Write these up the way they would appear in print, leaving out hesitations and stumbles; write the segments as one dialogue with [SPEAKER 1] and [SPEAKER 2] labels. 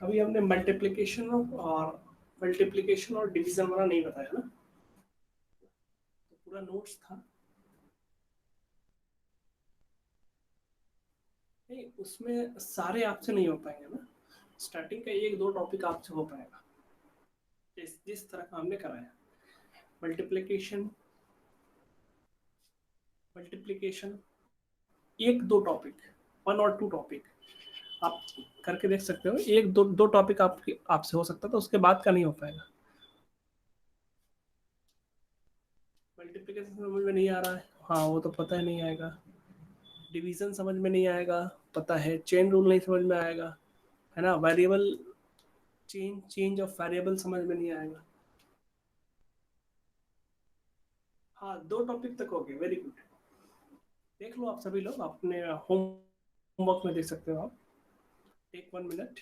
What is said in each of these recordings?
[SPEAKER 1] अभी हमने मल्टीप्लिकेशन और डिवीजन वाला नहीं बताया ना, तो पूरा नोट्स था नहीं, उसमें सारे आपसे नहीं हो पाएंगे ना, स्टार्टिंग का एक दो टॉपिक आपसे हो पाएगा जिस तरह का हमने कराया। मल्टीप्लिकेशन मल्टीप्लिकेशन एक दो टॉपिक, 1 और 2 टॉपिक आप करके देख सकते हो, एक दो दो टॉपिक आपसे हो सकता था, उसके बाद का नहीं हो पाएगा। मल्टीप्लिकेशन समझ में नहीं आ रहा है, हाँ वो तो पता ही नहीं आएगा। डिवीजन समझ में नहीं आएगा, पता है। चेन रूल नहीं समझ में आएगा, है ना। वेरिएबल चेंज ऑफ वेरिएबल समझ में नहीं आएगा। हाँ 2 टॉपिक तक हो गए, वेरी गुड। देख लो आप सभी लोग अपने होमवर्क में देख सकते हो आप। Take 1 minute,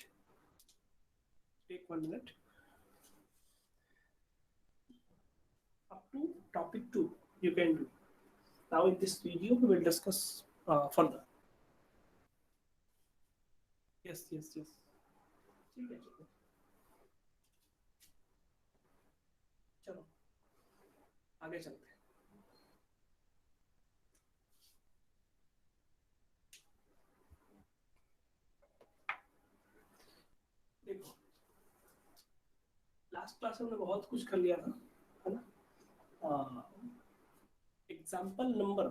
[SPEAKER 1] take 1 minute up to topic 2 you can do. Now in this video we will discuss further. Yes, yes, yes. ठीक है, ठीक है, चलो आगे चलते हैं। देखो लास्ट क्लास में हमने बहुत कुछ कर लिया था, है ना। एग्जाम्पल नंबर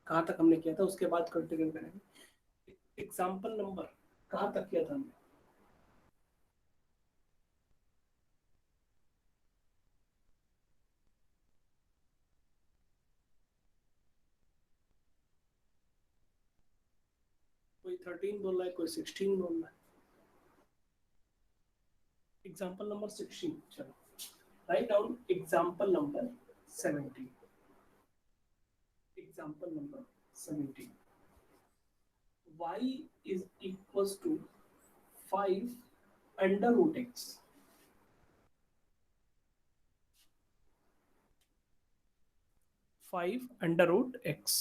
[SPEAKER 1] कहाँ तक हमने किया था, उसके बाद कंटिन्यू करेंगे। एग्जाम्पल नंबर कहाँ तक किया था हमने? कोई 13 बोल रहा है, कोई 16 बोल रहा है। एग्जाम्पल नंबर 16, चलो write down example number 17। Example number 17, y is equals to 5 under root x। 5 under root x।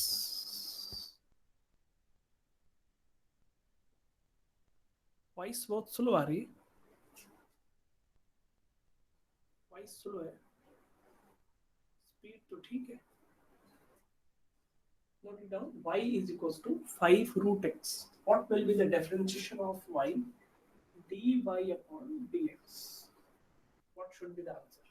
[SPEAKER 1] Voice बहुत स्लो आ रही है, वॉइस स्लो है, स्पीड तो ठीक है। Note it down, y is equals to 5 root x. What will be the differentiation of y? dy upon dx. What should be the answer?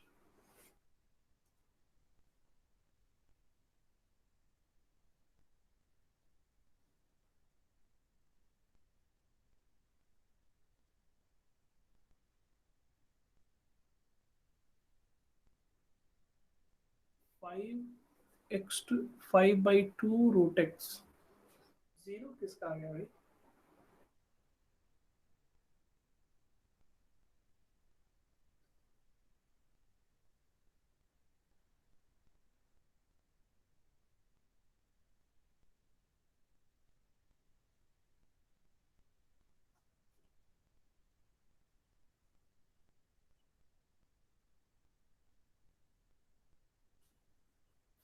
[SPEAKER 1] Five x to 5/2 root x. Zero किसका आ गया भाई?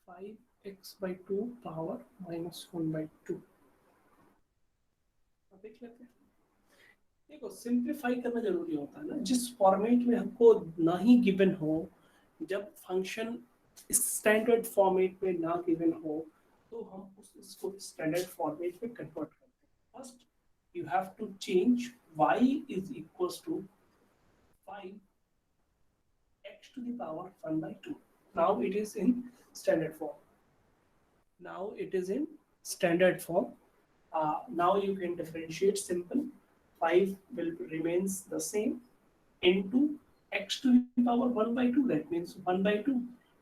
[SPEAKER 1] 5x/2 power -1/2। देख लेते हैं। देखो simplify करना जरूरी होता है ना, जिस फॉर्मेट में हमको ना ही गिवन हो, जब फंक्शन स्टैंडर्ड फॉर्मेट में ना गिवन हो, तो हम उसको स्टैंडर्ड फॉर्मेट में कन्वर्ट करते हैं। First you have to change y is equals to 5 x to the power 1/2. Now it is in standard form. Now it is in standard form. Now you can differentiate simple. 5 will remains the same into x to the power 1/2. That means 1/2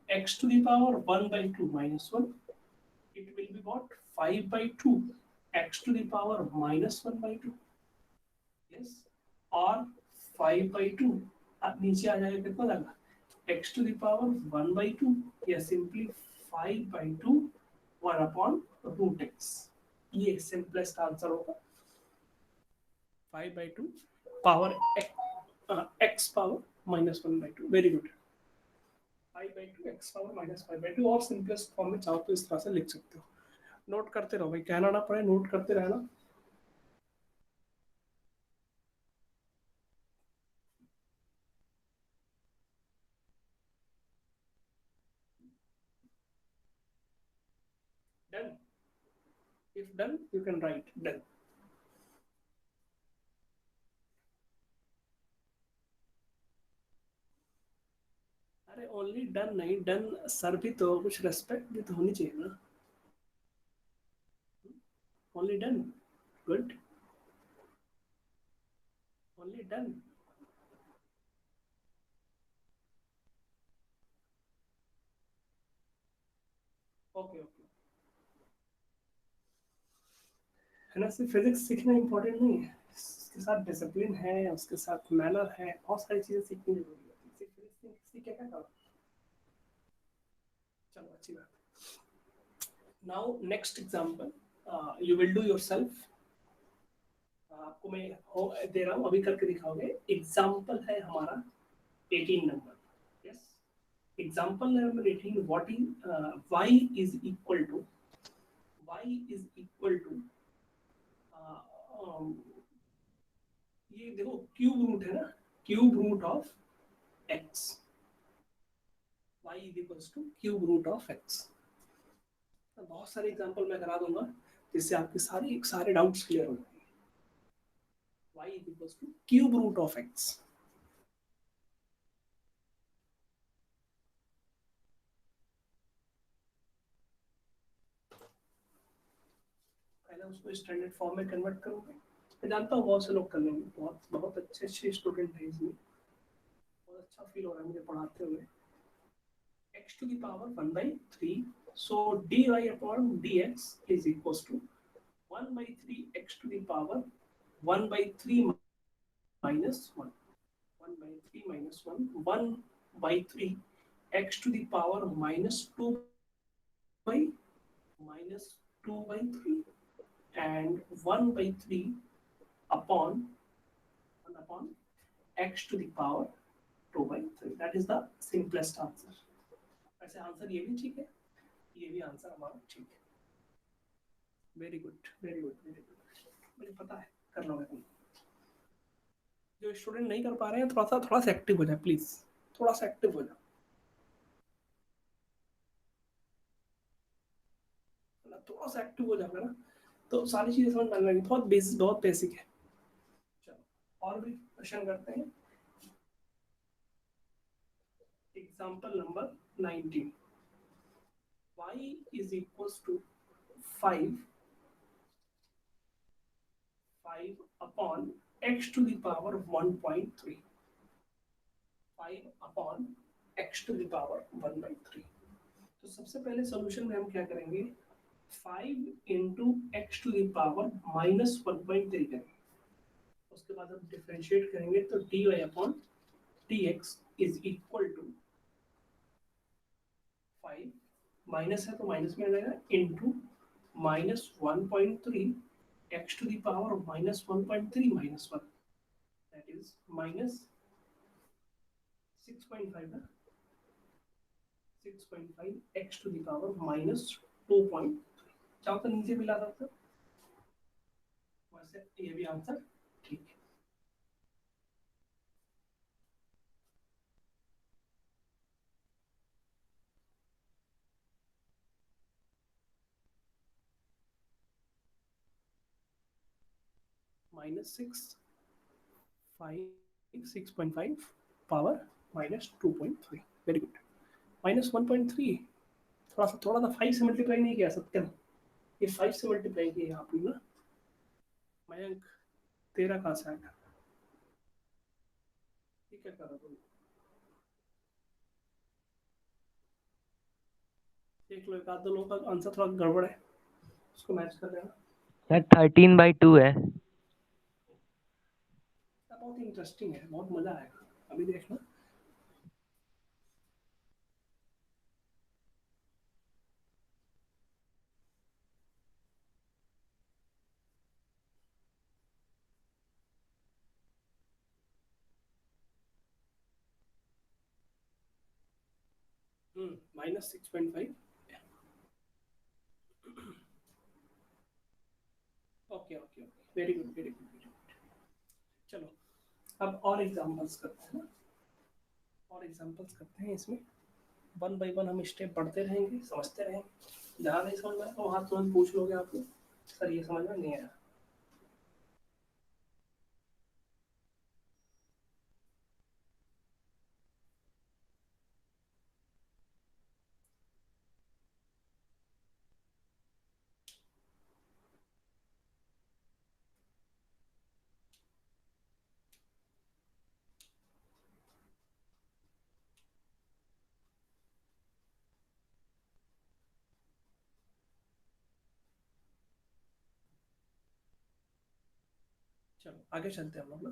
[SPEAKER 1] x to the power 1/2 minus 1. It will be what? 5/2 x to the power -1/2. Yes, or 5/2 अब नीचे आ जाएगा, कितना लगा? x to the power 1/2 या simply 5/2 1/√x। ये simplest answer होगा। 5/2 power x power -1/2। Very good. 5/2 x power -5/2, और simplest form में चाहो तो इस तरह से लिख सकते हो। नोट करते रहो भाई, कहना ना पड़े, नोट करते रहना। If done, you can write done. अरे ओनली डन नहीं, डन सर भी तो कुछ रेस्पेक्ट भी तो होनी चाहिए ना. Only done. Good. Only done. Okay okay. है ना, सिर्फ फिजिक्स सीखना इंपॉर्टेंट नहीं है, उसके साथ डिसिप्लिन है, उसके साथ मैनर है, बहुत सारी चीजें सीखनी जरूरी है. सिर्फ फिजिक्स सीख के क्या करो. चलो अच्छी बात. Now next example you will do yourself. आपको मैं दे रहा हूँ, अभी करके दिखाओगे. एग्जांपल है हमारा 18 number. Yes. Example number 18. What is y is equal to ये देखो क्यूब रूट है ना, cube root of x. y is equal to cube root of x. बहुत सारे एग्जांपल मैं करा दूंगा जिससे आपके सारे डाउट्स क्लियर हो जाएंगे. y is equal to cube root of x. पहले उसको स्टैंडर्ड फॉर्म में कन्वर्ट करोगे. मैं जानता हूँ बहुत से लोग कर लेंगे, बहुत बहुत अच्छे अच्छे स्टूडेंट हैं इसमें. बहुत अच्छा फील हो रहा है मुझे पढ़ाते हुए. x to the power 1 by 3. So dy upon dx is equals to 1 by 3 x to the power 1 by 3 minus 1. 1 by 3 minus 1. 1 by 3 x to the power minus 2 by minus 2 by 3 and 1 by 3 upon 1 upon x to the power 2 by 3. That is the simplest answer. ऐसे answer ये भी ठीक है, ये भी answer हमारा ठीक है. Very good very good very good. मुझे पता है कर लोगे तुम. जो स्टूडेंट नहीं कर पा रहे हैं थोड़ा सा एक्टिव हो जाए प्लीज. थोड़ा सा एक्टिव हो जाओ. थोड़ा सा एक्टिव हो जाएगा ना तो सारी चीजें समझ में आने लगेगी. बहुत बेसिक है. चलो और भी क्वेश्चन करते हैं. Example number 19. y is equals to 5 upon x to the power 1.3. 5 upon x to the power 1/3. तो सबसे पहले सॉल्यूशन में हम क्या करेंगे, 5 into x to the power minus 1.3 करेंगे. उसके बाद हम डिफरेंशिएट करेंगे तो d y upon d x is equal to 5 minus है तो माइनस में आ जाएगा into minus 1.3 x to the power minus 1.3 minus 1 that is minus 6.5 ना. 6.5 x to the power minus 2.3. चाहो तो नीचे भी ला सकते हो. वैसे ये भी आंसर ठीक है. Minus 6.5 power minus 2.3. Very good. Minus 1.3 थोड़ा सा 5 से मल्टीप्लाई नहीं किया सत्यम. ये 5 से मल्टीप्लाई किया आपने ना. मयंक 13 कहाँ से आएगा. ठीक है करो तुम. देख लो एक आध दो लोगों का आंसर थोड़ा गड़बड़ है, उसको मैच कर लेना.
[SPEAKER 2] सर 13/2 है.
[SPEAKER 1] बहुत इंटरेस्टिंग है, बहुत मजा आएगा अभी देखना. Minus 6.5. Okay okay okay. Very good very good very good. चलो अब और एग्जांपल्स करते हैं ना. और एग्जांपल्स करते हैं इसमें. वन बाय वन हम स्टेप बढ़ते रहेंगे, समझते रहेंगे. जहाँ नहीं समझ में आएगा वहाँ तुरंत पूछ लोगे आप लोग. सर ये समझ में नहीं आया। चलो आगे चलते हैं हम लोग ना।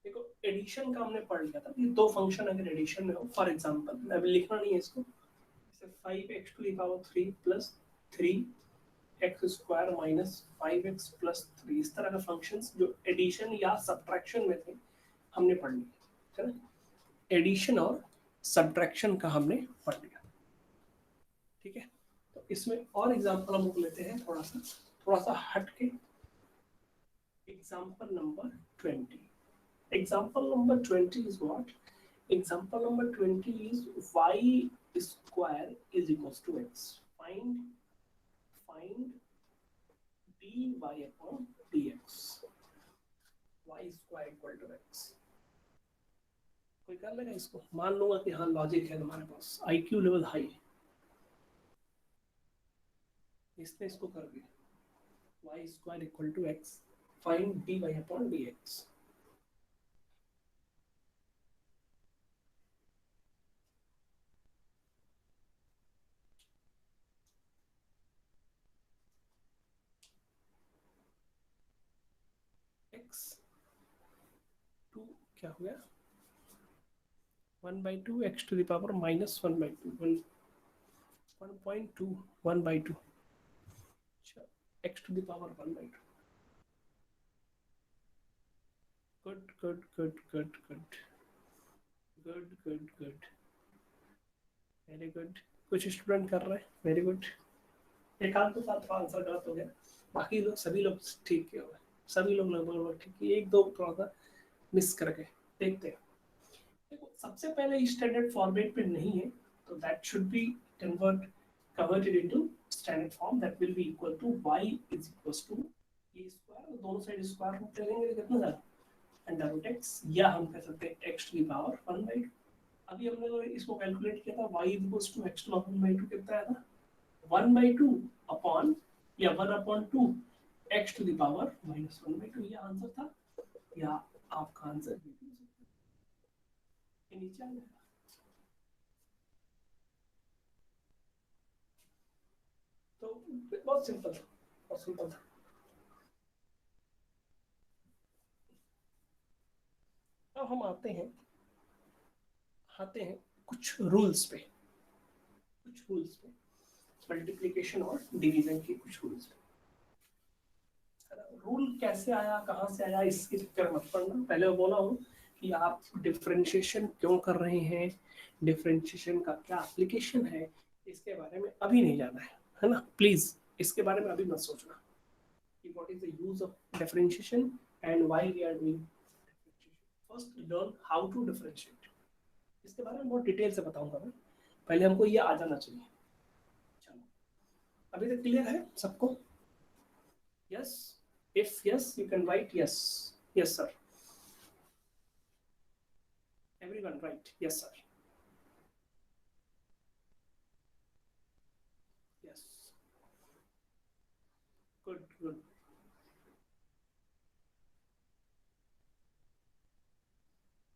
[SPEAKER 1] देखो एडिशन का हमने पढ़ लिया था कि दो फंक्शन अगर एडिशन में हो, फॉर एग्जांपल अभी लिखना नहीं है इसको, जैसे 5x⁻³ plus 3x² minus 5x plus 3, इस तरह का फंक्शंस जो एडिशन या सब्ट्रैक्शन में थे हमने पढ़ लिए, है ना। एडिशन और सब्ट्रैक्शन का हमने पढ़ लिया, ठीक है। तो इसमें और एग्जांपल हम लोग लेते हैं थोड़ा सा हट के। Example number 20। Example number 20 is what? Example number 20 is y square is equals to x. Find dy upon dx. Y square equal to x. कोई कर लेगा इसको? मान लूंगा कि हाँ लॉजिक है तुम्हारे पास, IQ लेवल हाई, इसने इसको कर दिया। Y square equal to x. Find dy upon dx. x 2 क्या हो गया? 1/2 x to the power minus 1/2 1.2 1/2 x to the power 1/2. Good very good. कुछ स्टूडेंट कर रहे हैं, वेरी गुड। एक आध के साथ आंसर गलत हो गया, बाकी लोग सभी लोग ठीक किए हुए, सभी लोग लगभग ठीक किए, एक दो थोड़ा सा मिस कर गए। देखते हैं। देखो सबसे पहले स्टैंडर्ड फॉर्मेट पे नहीं है, तो that should be converted into standard form, that will be equal to y is equals to a square, दोनों साइड स्क्वायर रूट ले लेंगे, कितना था अंडर रूट x, या हम कह सकते हैं x to the power 1/2। अभी हमने तो इसको कैलकुलेट किया था, y equals to x to the power 1/2 कितना आया था? 1/2 अपॉन या 1/2 x to the power minus 1/2, ये आंसर था, या आपका आंसर भी हो सकता है, नीचे आ जाएगा। तो बहुत सिंपल था, बहुत सिंपल था। अब हम आते हैं कुछ रूल्स पे, मल्टीप्लिकेशन और डिवीजन के कुछ रूल्स पे। रूल कैसे आया, कहाँ से आया, इसके चक्कर मत पड़ना। पहले मैं बोला हूँ कि आप डिफरेंशिएशन क्यों कर रहे हैं, डिफरेंशिएशन का क्या एप्लीकेशन है, इसके बारे में अभी नहीं जाना है ना। प्लीज इसके बारे में अभी मत सोचना कि what is the use of differentiation and why we are doing. First learn how to differentiate, इसके बारे में बहुत डिटेल से बताऊंगा मैं, पहले हमको ये आ जाना चाहिए। चलो अभी तक क्लियर है सबको? Yes, if yes you can write yes. Yes sir, everyone write yes sir. Yes, good.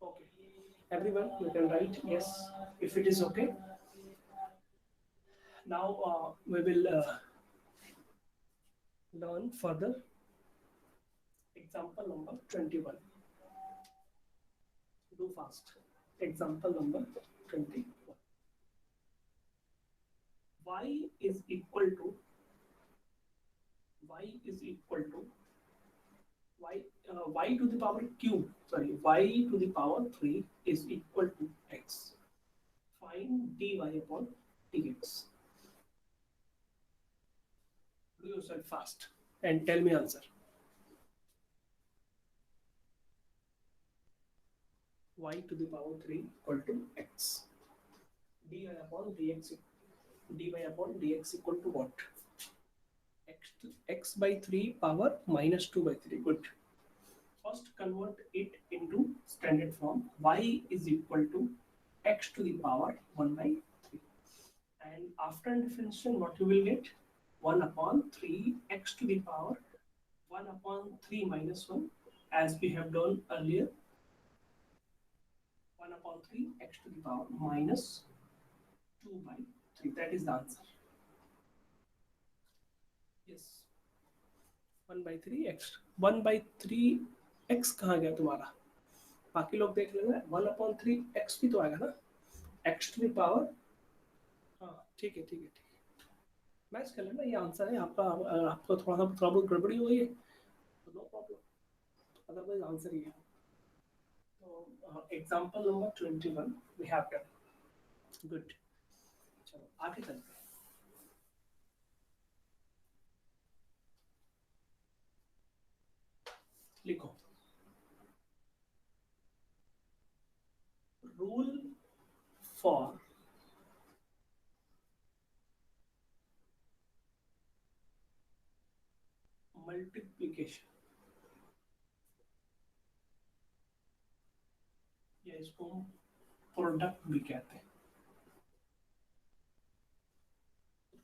[SPEAKER 1] Okay, everyone you can write yes if it is okay. Now we will learn further. Example number 21. Do fast. Example number 21. y is equal to y to the power cube, sorry, y to the power 3 is equal to x. Find dy upon dx. Do yourself fast and tell me answer. Y to the power 3 equal to x. dy upon dx equal to what? x by 3 power minus 2 by 3. Good. First convert it into standard form. Y is equal to x to the power 1 by 3. And after differentiation, what you will get? 1 upon 3 x to the power 1 upon 3 minus 1, as we have done earlier. 1 upon 3 x to the power minus 2 by 3. That is the answer. Yes. 1 by 3 x. 1 by 3 x कहाँ गया तुम्हारा? बाकी लोग देख लेंगे. 1 upon 3 x भी तो आएगा ना. x to the power. हाँ ठीक है ठीक है ठीक है. मैच कर लेना. ये आंसर है आपका. आपको थोड़ा बहुत गड़बड़ी हुई है तो नो प्रॉब्लम. अदरवाइज आंसर ही है. तो example number 21 we have done. Good. चलो आगे चलते हैं. लिखो. रूल फॉर मल्टीप्लिकेशन, या इसको हम प्रोडक्ट भी कहते हैं.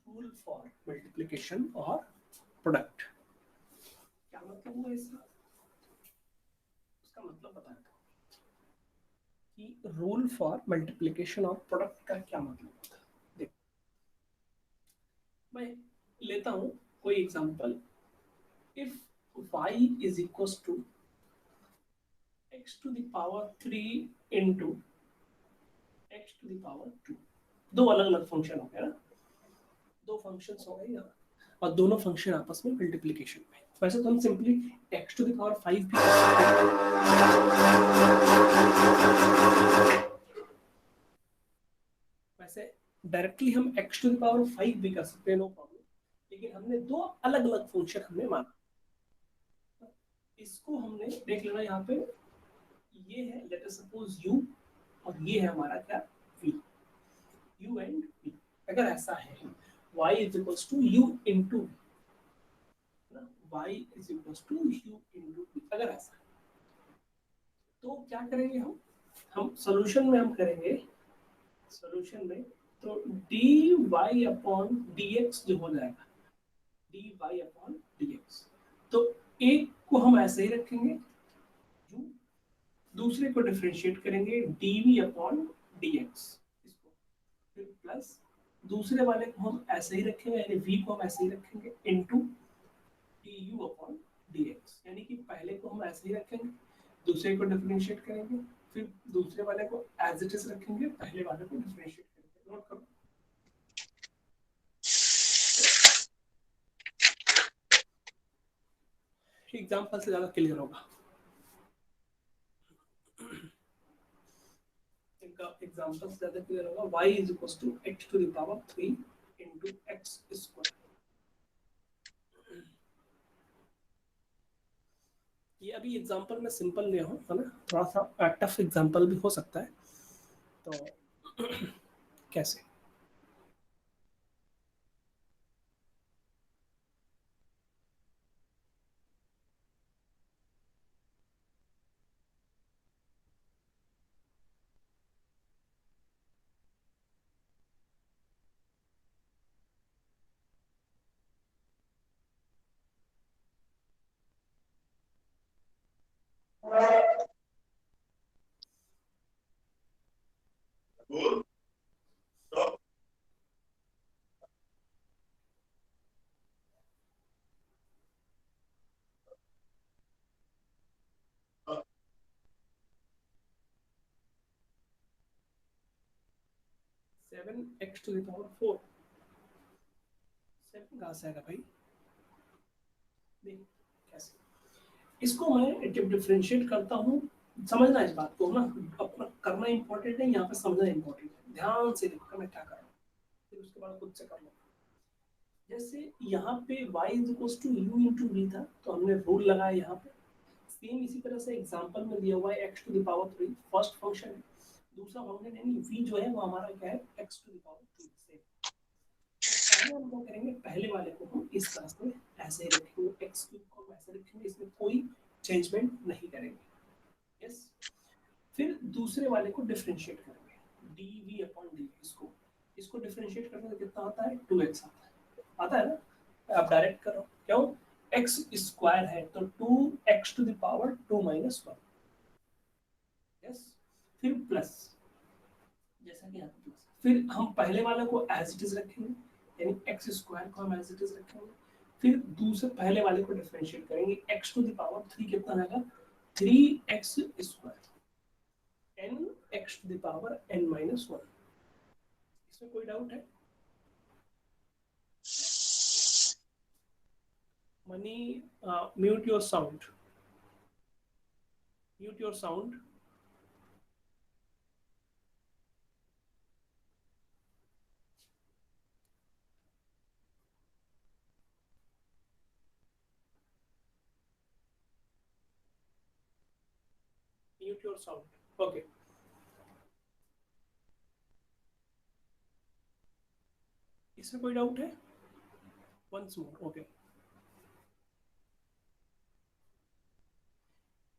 [SPEAKER 1] रूल फॉर मल्टीप्लिकेशन और प्रोडक्ट क्या मतलब हुआ इसका? उसका मतलब बताया था कि रूल फॉर मल्टीप्लिकेशन और प्रोडक्ट का क्या मतलब होता है. देखो मैं लेता हूं कोई example. If y is equals to x to the power 3 into x to the power 2. दो अलग अलग फंक्शन हो गया ना. दो फंक्शंस हो गए यहाँ और दोनों फंक्शन आपस में मल्टीप्लिकेशन में. वैसे तो हम simply x to the power 5 भी कर सकते हैं. वैसे डायरेक्टली हम x टू द पावर 5 भी कर सकते हैं, नो प्रॉब्लम. लेकिन हमने दो अलग अलग फंक्शन हमने माना. इसको हमने देख लेना. यहाँ पे ये है लेट अस सपोज u और ये है हमारा क्या v. u and v. अगर ऐसा है y is equals to u into y is equals to u into v. अगर ऐसा है तो क्या करेंगे हम सॉल्यूशन में हम करेंगे. सॉल्यूशन में तो dy अपॉन dx जो हो जाएगा dy अपॉन dx. तो एक को हम ऐसे ही रखेंगे u, दूसरे को डिफरेंशिएट करेंगे dv अपॉन dx. इसको फिर प्लस दूसरे वाले को हम ऐसे ही रखेंगे, यानी v को हम ऐसे ही रखेंगे इनटू du अपॉन dx. यानी कि पहले को हम ऐसे ही रखेंगे, दूसरे को डिफरेंशिएट करेंगे, फिर दूसरे वाले को एज इट इज रखेंगे, पहले वाले को डिफरेंशिएट करेंगे. नोट करो. एग्जांपल से ज्यादा क्लियर होगा. एग्जांपल से ज्यादा क्लियर होगा. y is equals to x to the power 3 into x square. ये अभी एग्जांपल में सिंपल लिया हूँ है ना. थोड़ा सा टफ एग्जांपल भी हो सकता है. तो कैसे? Seven x to the power 4. 7 कहाँ से आएगा भाई? देख कैसे. इसको मैं जब डिफरेंशिएट करता हूँ, समझना इस बात को ना. अपना करना इंपॉर्टेंट है, यहाँ पे समझना इंपॉर्टेंट है. ध्यान से देखो मैं क्या कर रहा हूँ, फिर उसके बाद खुद से कर लो. जैसे यहाँ पे y is equals to u into v था, तो हमने रूल लगाया यहाँ पे. सेम इसी तरह से एग्जांपल में दिया हुआ है x to the power 3 first function है. दूसरा फंक्शन यानी v जो है वो हमारा क्या है x to the power 3. हम वो करेंगे, पहले वाले को हम इस तरह से ऐसे ही रखेंगे, एक्स क्यूब को हम ऐसे रखेंगे, इसमें कोई चेंजमेंट नहीं करेंगे। यस, फिर दूसरे वाले को डिफरेंशिएट करेंगे, डी वी अपॉन डी, इसको डिफरेंशिएट करने से कितना आता है, 2x आता है ना। आप डायरेक्ट करो, क्यों, x स्क्वायर है तो 2x to the power 2 minus 1। Yes, फिर प्लस, जैसा कि यहाँ पे प्लस, फिर हम पहले वाले को एज इट इज रखेंगे, यानी एक्स स्क्वायर को हम एज इट इज रखेंगे, फिर दूसरे पहले वाले को डिफरेंशिएट करेंगे, x टू द पावर 3 कितना आएगा, 3x square, n x to the power n minus 1। इसमें कोई डाउट है? Mani, mute your sound, mute your sound. Mute your sound. Okay. इसमें कोई डाउट है? Once more. Okay.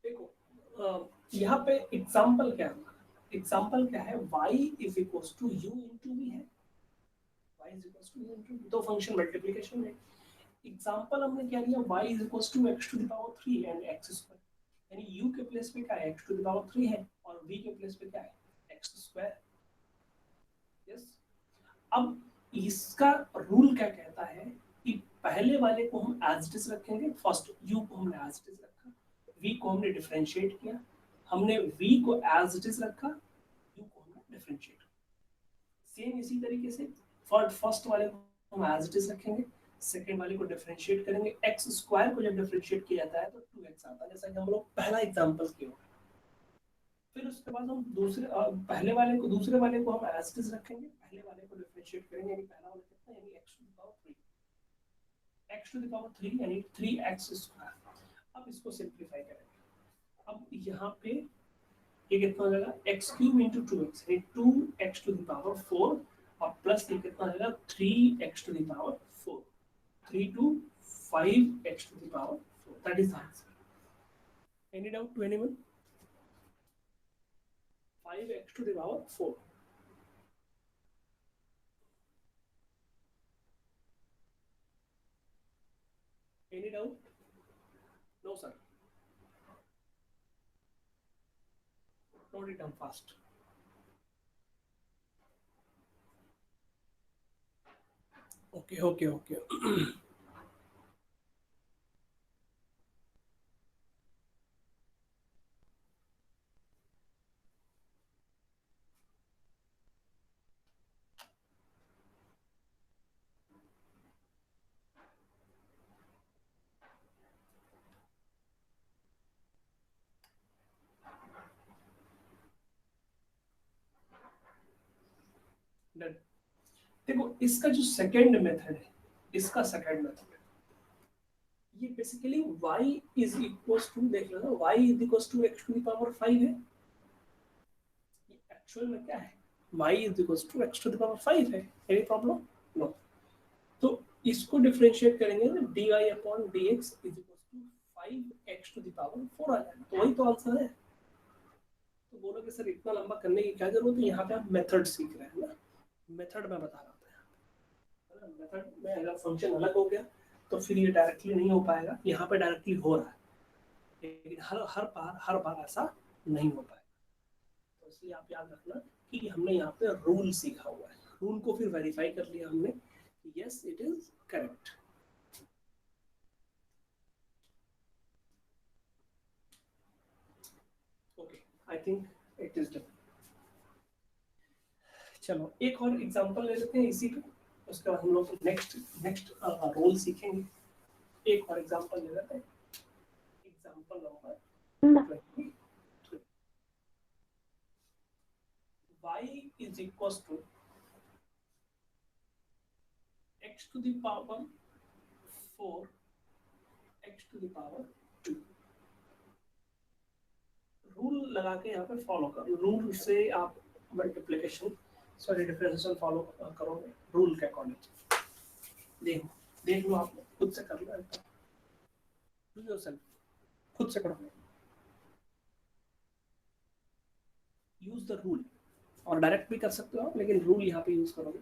[SPEAKER 1] देखो, यहाँ पे एग्जाम्पल क्या है? एग्जाम्पल क्या है? y is equal to u into v है। y is equal to u into, दो फंक्शन मल्टीप्लिकेशन है। एग्जाम्पल हमने क्या लिया, y is equal to x to the power 3 and x square, यानी u के प्लेस पे क्या है, x टू द पावर 3 है, और v के प्लेस पे क्या है, x स्क्वायर। यस, अब इसका रूल क्या कहता है कि पहले वाले को हम एज इट इज रखेंगे, फर्स्ट u को हमने एज इट इज रखा, v को हमने डिफरेंशिएट किया, हमने v को एज इट इज रखा, u को हमने डिफरेंशिएट किया। सेम इसी तरीके से फर्स्ट वाले को हम एज इट इज रखेंगे, सेकंड वाले को डिफरेंशिएट करेंगे, x स्क्वायर को जब डिफरेंशिएट किया जाता है तो 2x आता है, जैसा कि हम लोग पहला एग्जांपल किया। फिर उसके बाद हम पहले वाले को, दूसरे वाले को हम एज इट इज रखेंगे, पहले वाले को डिफरेंशिएट करेंगे, यानी पहला वाला कितना, यानी x to the power 3, x to the power 3 यानी 3x स्क्वायर। अब इसको सिंपलीफाई करेंगे, अब यहाँ पे ये कितना हो जाएगा, x क्यूब इंटू 2x, यानी 2x टू द पावर 4, और प्लस ये कितना हो जाएगा, 3x to the power 4, 3 to 5x to the power 4, that is the answer. Any doubt to anyone? 5x to the power 4. Any doubt? No sir. Note it down fast. Okay. Done. देखो, इसका जो second method है, इसका second method ये basically y is equal to, देख लो ना, y is equal to x to the power 5 है। ये एक्चुअल में क्या है, y is equal to x to the power 5 है। Any problem? नो। तो इसको डिफरेंशिएट करेंगे ना, dy upon dx is equal to 5x to the power 4 आ जाएगा, तो वही तो आंसर है। तो बोलोगे सर इतना लंबा करने की क्या जरूरत है, यहाँ पे आप मेथड सीख रहे हैं ना, मेथड में बता रहा था। मेथड में अगर फंक्शन अलग हो गया तो फिर ये डायरेक्टली नहीं हो पाएगा, यहाँ पे डायरेक्टली हो रहा है, लेकिन हर बार ऐसा नहीं हो पाएगा। तो इसलिए आप याद रखना कि हमने यहाँ पे रूल सीखा हुआ है, रूल को फिर वेरीफाई कर लिया हमने, yes it is correct. Okay, I think it is done. चलो एक और एग्जांपल ले लेते हैं इसी पे, उसके बाद हम लोग नेक्स्ट रोल सीखेंगे। एक और एग्जांपल ले लेते हैं, example number 23। y is equals to x to the power 4 x to the power 2। Rule लगा के यहाँ पे फॉलो करो, रूल से आप मल्टीप्लिकेशन डिफरेंशिएशन फॉलो करोगे रूल के अकॉर्डिंग। देखो देख लो, आप खुद से कर लो, डू योरसेल्फ, खुद से करो, यूज द रूल। और डायरेक्ट भी कर सकते हो आप, लेकिन रूल यहाँ पे यूज करोगे।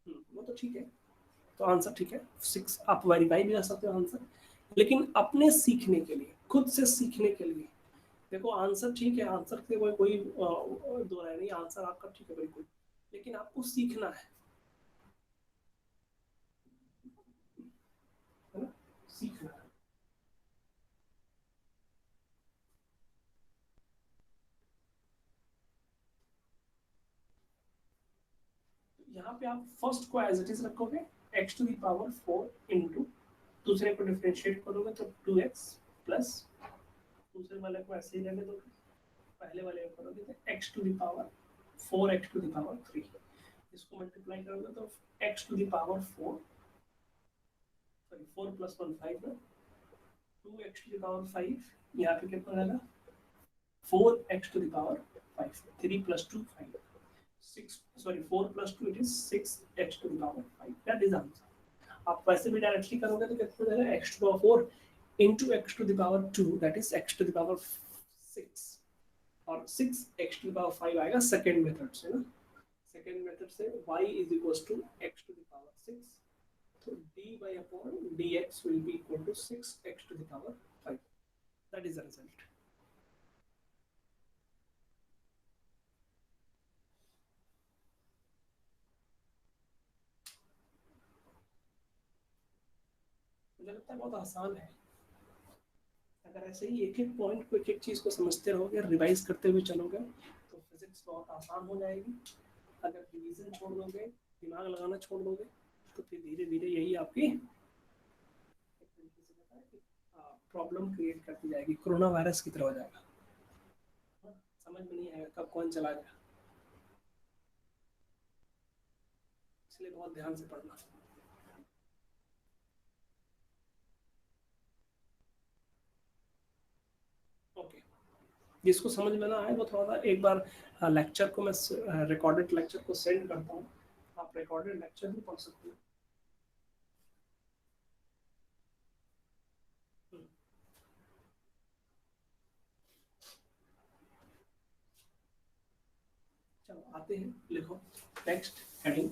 [SPEAKER 1] वो तो ठीक है, तो आंसर ठीक है 6। आप वेरीफाई भी कर सकते हो आंसर, लेकिन अपने सीखने के लिए, खुद से सीखने के लिए। देखो आंसर ठीक है, आंसर से कोई कोई दो राय नहीं, आंसर आपका ठीक है बिल्कुल, लेकिन आपको सीखना है ना, सीखना है। यहाँ पे आप फर्स्ट को एज इट इज रखोगे, x to the power 4 into, दूसरे को डिफरेंशिएट करोगे तो 2x प्लस, दूसरे वाले को ऐसे ही रहने दोगे, पहले वाले को करोगे तो x to the power 4x to the power 3, इसको मल्टीप्लाई करोगे तो x to the power 4, sorry 4 plus 1 5 है, 2x टू द पावर 5, यहाँ पे कितना रहेगा 4x to the power 5, 3 plus 2 5, 6, sorry 4 plus 2 it is 6x to the power 5, that is answer। आप वैसे भी डायरेक्टली करोगे तो कितना देगा x to the power 4 into x to the power 2, that is x to the power 6, और 6x to the power 5 आएगा second method से ना, सेकेंड मेथड से y is equals to x to the power 6, so dy upon dx will be equal to 6x to the power 5, that is the result। मुझे लगता है बहुत आसान है, अगर ऐसे ही एक एक पॉइंट को, एक एक चीज को समझते रहोगे, रिवाइज करते हुए चलोगे, तो फिजिक्स बहुत आसान हो जाएगी। अगर रिवीजन छोड़ दोगे, दिमाग लगाना छोड़ दोगे, तो फिर धीरे धीरे यही आपकी प्रॉब्लम क्रिएट करती जाएगी, कोरोना वायरस की तरह हो जाएगा, समझ में नहीं आएगा कब कौन चला गया, इसलिए बहुत ध्यान से पढ़ना। ओके, जिसको समझ में ना आए वो थोड़ा सा एक बार लेक्चर को, मैं रिकॉर्डेड लेक्चर को सेंड करता हूँ, आप रिकॉर्डेड लेक्चर भी पढ़ सकते हो। चलो आते हैं, लिखो next heading,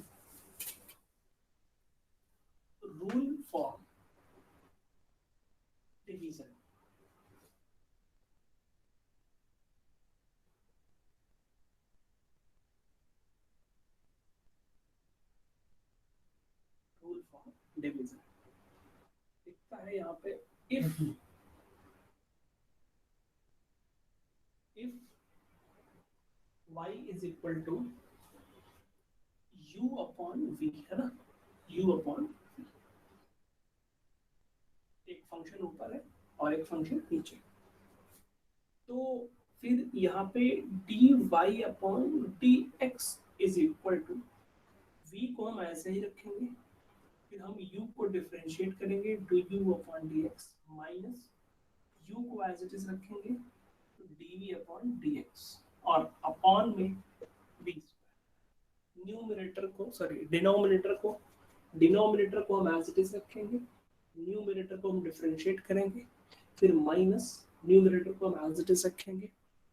[SPEAKER 1] rule for division. Rule for division लिखता है यहाँ पे, if y is equal to u upon v, है ना, u अपॉन, एक फंक्शन ऊपर है और एक फंक्शन नीचे, तो फिर यहाँ पे dy upon dx is equal to, v को हम ऐसे ही रखेंगे, फिर हम u को डिफरेंशिएट करेंगे, do u upon dx, minus u को एज इट इज रखेंगे, dv अपॉन dx, और अपॉन में v, न्यूमरेटर को, सॉरी डिनोमिनेटर को हम एज इट इज रखेंगे, न्यूमरेटर को हम डिफरेंशिएट करेंगे, फिर माइनस न्यूमरेटर को हम एज इट इज रखेंगे,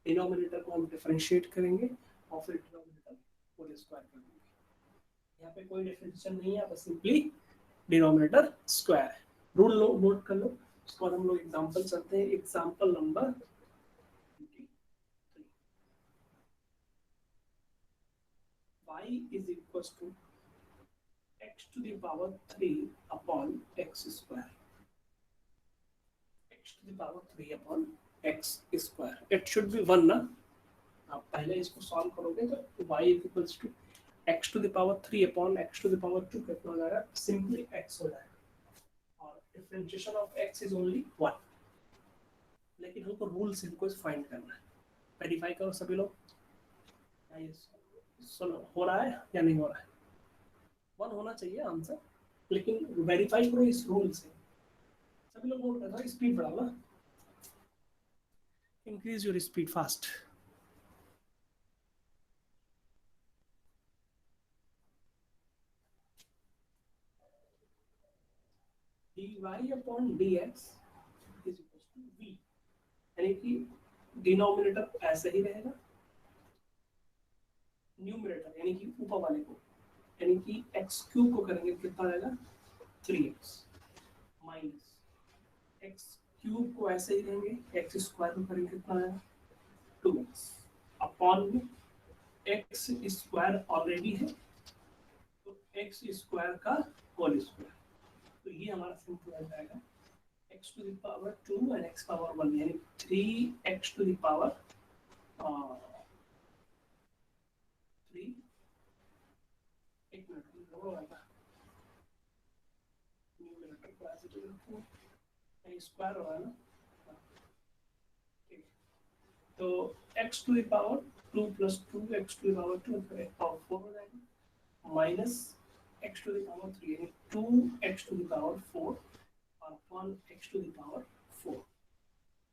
[SPEAKER 1] डिनोमिनेटर को हम डिफरेंशिएट करेंगे, और फिर डिनोमिनेटर होल स्क्वायर कर देंगे। यहाँ पे कोई डिफरेंशिएशन नहीं है, बस सिंपली डिनोमिनेटर स्क्वायर है। रूल नोट कर लो, उसके बाद हम लोग एग्जांपल चलते हैं। Example number y is equals to x to the power 3 upon x square, x to the power 3 upon x square, it should be 1 ना, आप पहले इसको सॉल्व करोगे तो y is equals to x to the power 3 upon x to the power 2 कितना हो जाएगा, simply x हो जाएगा, और differentiation of x is only 1, लेकिन हमको रूल से हमको फाइंड करना है। वेरीफाई करो सभी लोग, सुनो हो रहा है या नहीं हो रहा है, 1 होना चाहिए आंसर, लेकिन वेरीफाई करो इस रूल से। सभी लोग नोट करना, स्पीड बढ़ाओ ना, increase your speed fast. dy upon dx is equal to v, यानी कि डिनोमिनेटर ऐसे ही रहेगा, न्यूमरेटर यानी कि ऊपर वाले को, यानी कि एक्स क्यूब को करेंगे कितना रहेगा 3x माइनस एक्स क्यूब को ऐसे ही रहेंगे, एक्स स्क्वायर को करेंगे कितना रहेगा 2x अपॉन में एक्स स्क्वायर ऑलरेडी है तो एक्स स्क्वायर का होल स्क्वायर, तो ये हमारा सिंपल आ जाएगा x to the power 2 and x power 1 यानी 3x to the power 3, एक मिनट होगा न्यूमरेटर को ऐसे तो रखो ये स्क्वायर होगा ना, ठीक, तो x to the power 2 plus 2 x to the power 2 power 4 हो जाएगा minus x to the power 3 यानी 2x to the power 4 upon x to the power 4,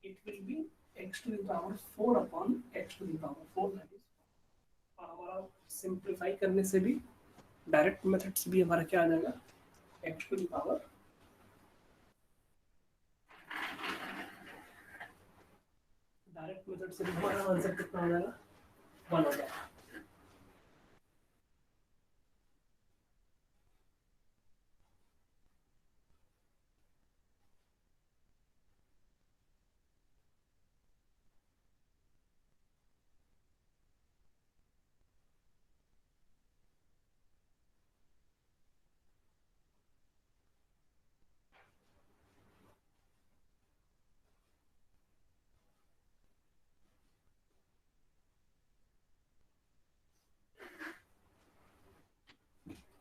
[SPEAKER 1] it will be x to the power 4 upon x to the power 4 that is, और हमारा simplify करने से भी direct method से भी हमारा क्या आ जाएगा x to the power direct method से भी हमारा आंसर कितना हो जाएगा 1 हो जाएगा।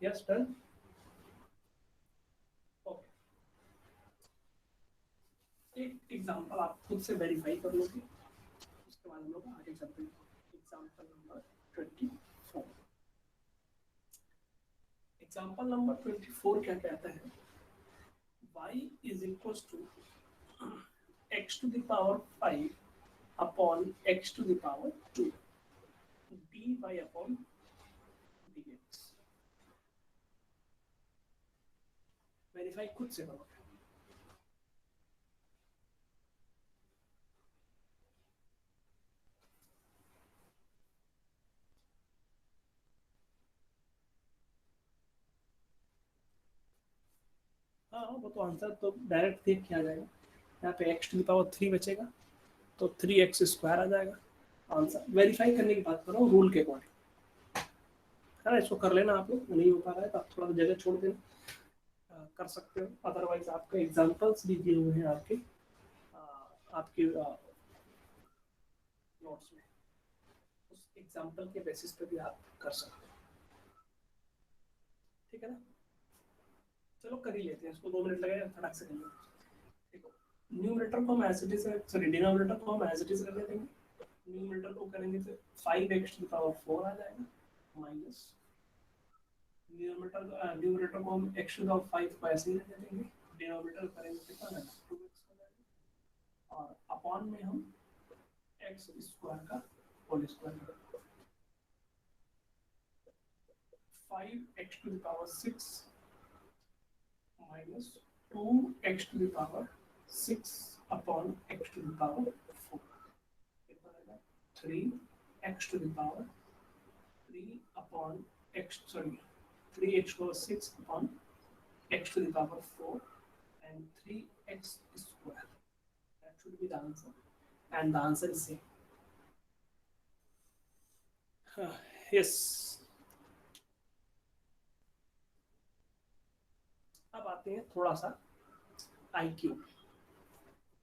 [SPEAKER 1] Yes, done. Okay. एक एग्जांपल आप खुद से वेरीफाई कर लोगे, उसके बाद हम लोग आगे चलते हैं। Example number 24। एग्जांपल नंबर 24 क्या कहता है, y is equals to x to the power 5 upon x to the power 2 dy upon dx। Verify खुद से करोगे। हाँ वो तो आंसर तो डायरेक्ट देख के आ जाएगा, यहाँ पे x टू द पावर 3 बचेगा तो 3x स्क्वायर आ जाएगा आंसर। वेरीफाई करने की बात कर रहा हूँ रूल के अकॉर्डिंग, है ना, इसको कर लेना आप लोग, नहीं हो पा रहा है तो आप थोड़ा जगह छोड़ देना, कर सकते हो, अदरवाइज आपके एग्जांपल्स भी दिए हुए हैं आपके नोट्स में, उस एग्जांपल के बेसिस पे भी आप कर सकते हो, ठीक है ना। चलो कर ही लेते हैं इसको, 2 मिनट लगेगा फटाक से कर लेते हैं। देखो न्यूमरेटर को हम as it is, sorry denominator को हम एज इट इज कर देंगे, न्यूमरेटर को करेंगे तो 5x टू द पावर 4 आ जाएगा माइनस न्यूमरेटर को हम x टू द पावर 5 को ऐसे ही रख देंगे, डिनोमिनेटर करेंगे कितना आएगा 2x हो जाएगा और अपॉन में हम x स्क्वायर का होल स्क्वायर करेंगे 5x to the power 6 minus 2x to the power 6 upon x to the power 4, 3x to the power 3 upon x, sorry 3x power 6 upon x to the power 4 and 3x square, that should be the answer and the answer is same. Yes, अब आते हैं थोड़ा सा IQ,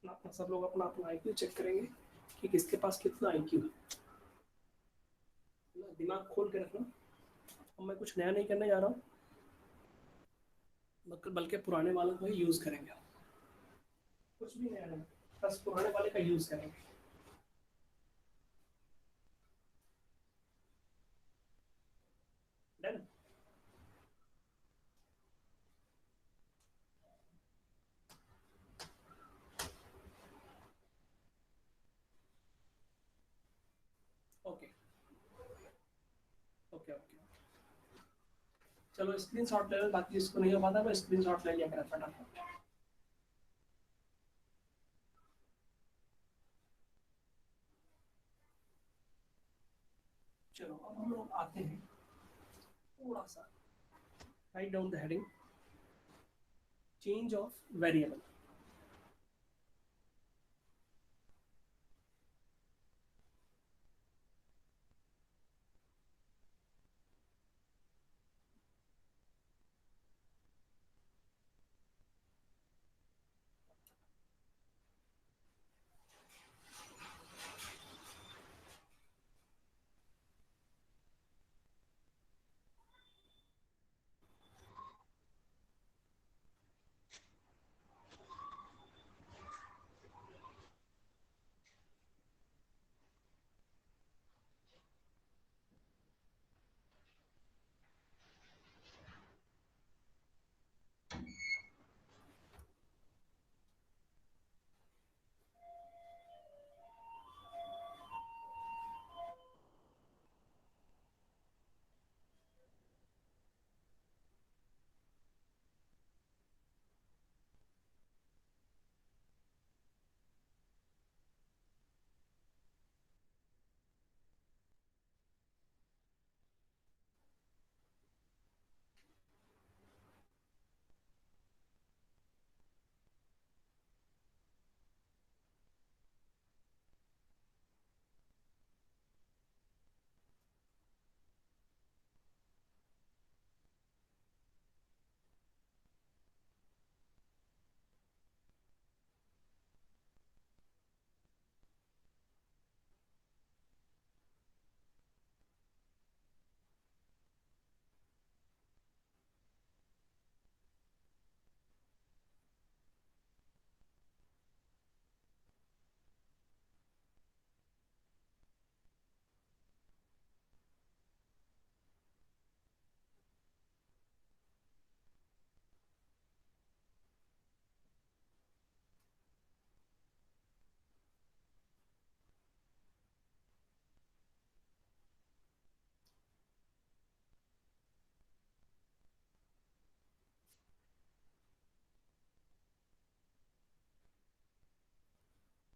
[SPEAKER 1] अपना सब लोग अपना अपना IQ चेक करेंगे कि किसके पास कितना IQ है, दिमाग खोल के रखना। अब मैं कुछ नया नहीं करने जा रहा हूँ, बल्कि पुराने वालों को ही यूज करेंगे, कुछ भी नया नहीं, बस पुराने वाले का यूज करेंगे। डन। ओके ओके ओके, चलो स्क्रीनशॉट ले लो, बाकी इसको नहीं हो पाता मैं स्क्रीनशॉट ले लिया करा फटाफट। चलो अब हम लोग आते हैं थोड़ा सा, write down the heading, change of variable.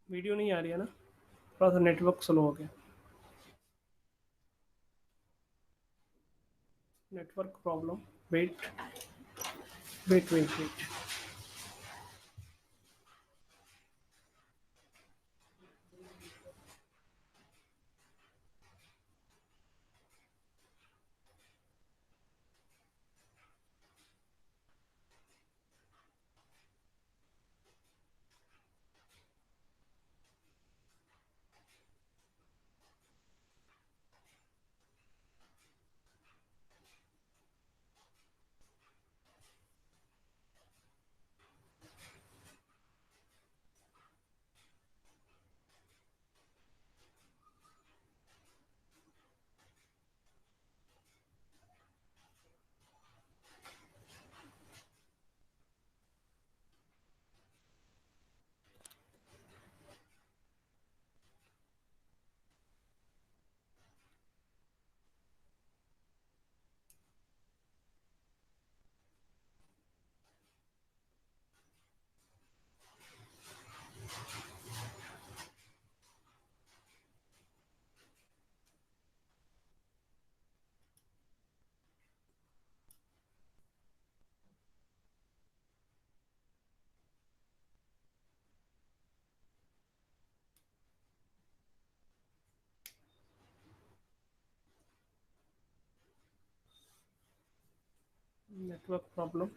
[SPEAKER 1] Video नहीं आ रही है ना, थोड़ा सा नेटवर्क स्लो हो गया, network problem. Wait wait wait wait. Network problem.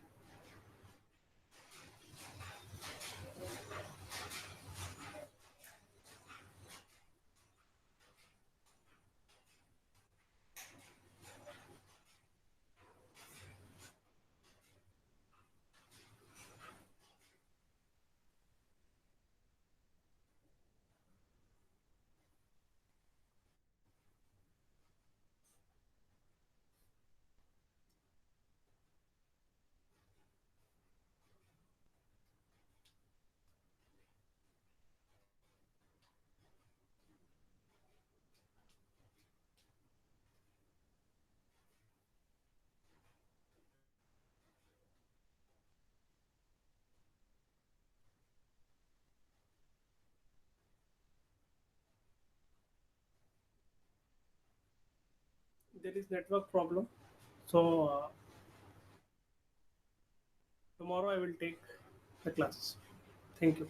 [SPEAKER 1] there is network problem. So tomorrow I will take the classes. Thank you.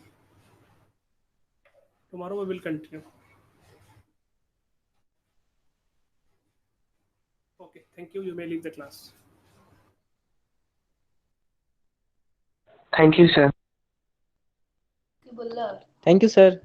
[SPEAKER 1] Tomorrow we will continue. Okay, thank you. You may leave the class.
[SPEAKER 2] Thank you, sir.
[SPEAKER 3] Thank you, sir.